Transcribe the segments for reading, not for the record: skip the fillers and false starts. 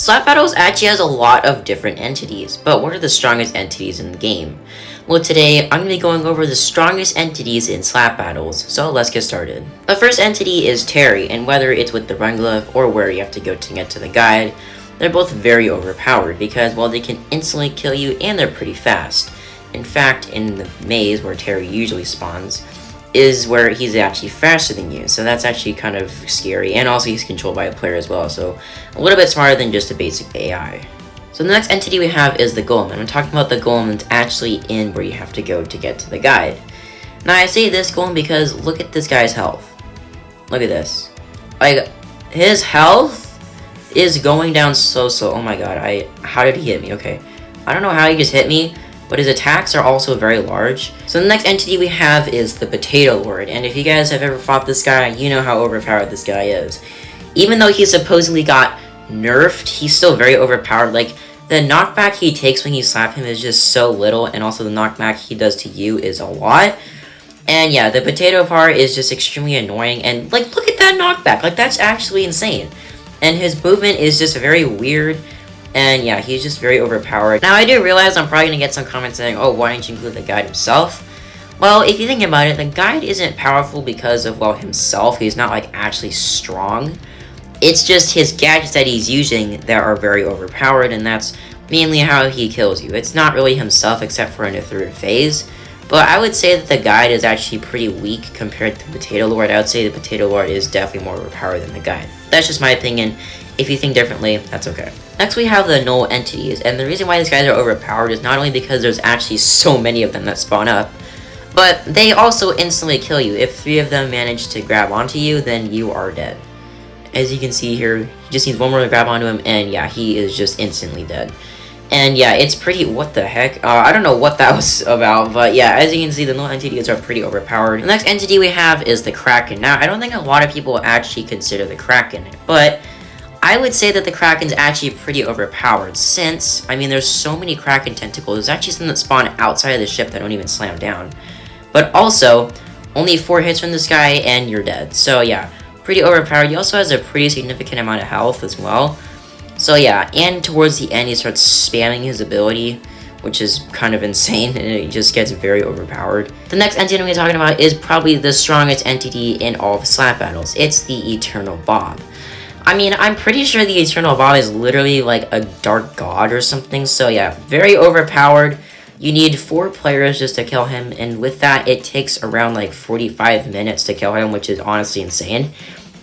Slap Battles actually has a lot of different entities, but what are the strongest entities in the game? Well, today I'm going to be going over the strongest entities in Slap Battles, so let's get started. The first entity is Terry, and whether it's with the Run Glove or where you have to go to get to the guide, they're both very overpowered because, well, they can instantly kill you and they're pretty fast. In fact, in the maze where Terry usually spawns, is where he's actually faster than you, so that's actually kind of scary, and also he's controlled by a player as well, so a little bit smarter than just a basic AI. So the next entity we have is the Golem, and I'm talking about the Golem that's actually in where you have to go to get to the guide. Now I say this Golem because look at this guy's health. Look at this. Like, his health is going down so slow. Oh my god, how did he hit me? Okay, I don't know how he just hit me, but his attacks are also very large. So the next entity we have is the Potato Lord, and if you guys have ever fought this guy, you know how overpowered this guy is. Even though he supposedly got nerfed, he's still very overpowered. Like, the knockback he takes when you slap him is just so little, and also the knockback he does to you is a lot. And yeah, the potato part is just extremely annoying, and like, look at that knockback, like that's actually insane. And his movement is just very weird. And yeah, he's just very overpowered. Now, I do realize I'm probably going to get some comments saying, oh, why didn't you include the guide himself? Well, if you think about it, the guide isn't powerful because of, well, himself. He's not, like, actually strong. It's just his gadgets that he's using that are very overpowered, and that's mainly how he kills you. It's not really himself except for in the third phase. But I would say that the guide is actually pretty weak compared to the Potato Lord. I would say the Potato Lord is definitely more overpowered than the guide. That's just my opinion. If you think differently, that's okay. Next, we have the Null Entities, and the reason why these guys are overpowered is not only because there's actually so many of them that spawn up, but they also instantly kill you. If 3 of them manage to grab onto you, then you are dead. As you can see here, he just needs one more to grab onto him, and yeah, he is just instantly dead. And yeah, it's pretty, what the heck? I don't know what that was about, but yeah, as you can see, the Null Entities are pretty overpowered. The next entity we have is the Kraken. Now, I don't think a lot of people actually consider the Kraken, but I would say that the Kraken's actually pretty overpowered since, I mean, there's so many Kraken tentacles. There's actually some that spawn outside of the ship that don't even slam down. But also, only 4 hits from this guy and you're dead. So yeah, pretty overpowered. He also has a pretty significant amount of health as well. So yeah, and towards the end he starts spamming his ability, which is kind of insane, and it just gets very overpowered. The next entity we're talking about is probably the strongest entity in all of Slap Battles. It's the Eternal Bob. I mean, I'm pretty sure the Eternal Bob is literally like a dark god or something, so yeah, very overpowered. You need 4 players just to kill him, and with that, it takes around like 45 minutes to kill him, which is honestly insane.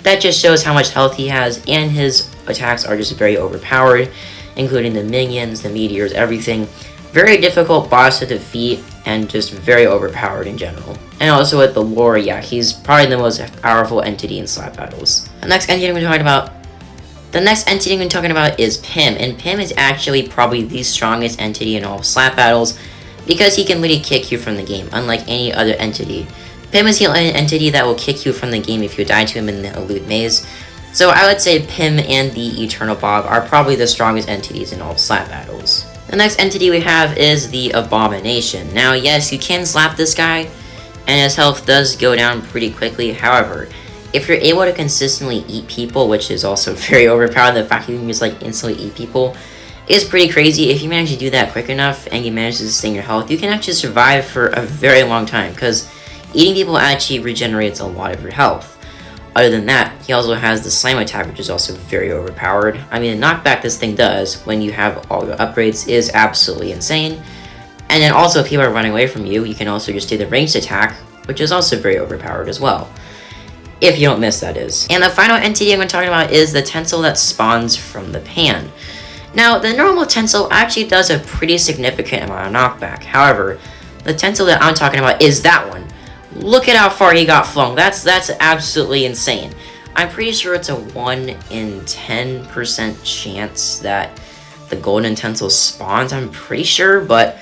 That just shows how much health he has, and his attacks are just very overpowered, including the minions, the meteors, everything. Very difficult boss to defeat, and just very overpowered in general. And also with the lore, yeah, he's probably the most powerful entity in Slap Battles. The next entity we're talking about is Pim, and Pim is actually probably the strongest entity in all of Slap Battles because he can literally kick you from the game, unlike any other entity. Pim is the only entity that will kick you from the game if you die to him in the Elude Maze. So I would say Pim and the Eternal Bob are probably the strongest entities in all of Slap Battles. The next entity we have is the Abomination. Now, yes, you can slap this guy, and his health does go down pretty quickly. However, if you're able to consistently eat people, which is also very overpowered, the fact that you can just like instantly eat people is pretty crazy. If you manage to do that quick enough and you manage to sustain your health, you can actually survive for a very long time because eating people actually regenerates a lot of your health. Other than that, he also has the Slam attack, which is also very overpowered. I mean, the knockback this thing does when you have all your upgrades is absolutely insane. And then also, if people are running away from you, you can also just do the ranged attack, which is also very overpowered as well. If you don't miss, that is. And the final entity I'm going to talk about is the Tinsel that spawns from the pan. Now, the normal Tinsel actually does a pretty significant amount of knockback. However, the Tinsel that I'm talking about is that one. Look at how far he got flung. That's absolutely insane. I'm pretty sure it's a 1 in 10% chance that the golden tinsel spawns. I'm pretty sure, but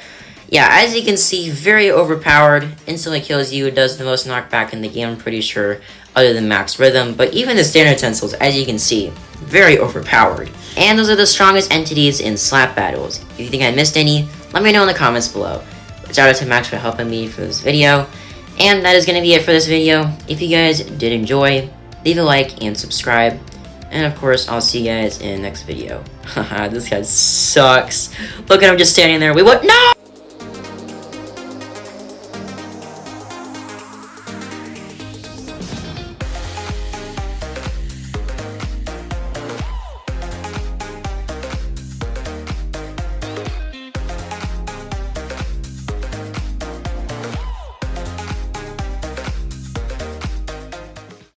yeah, as you can see, very overpowered. Instantly kills you. Does the most knockback in the game, I'm pretty sure, other than max rhythm. But even the standard tinsels, as you can see, very overpowered. And those are the strongest entities in Slap Battles. If you think I missed any, let me know in the comments below. Shout out to Max for helping me for this video. And that is going to be it for this video. If you guys did enjoy, leave a like and subscribe. And of course, I'll see you guys in the next video. Haha, this guy sucks. Look at him just standing there. Wait, what? No!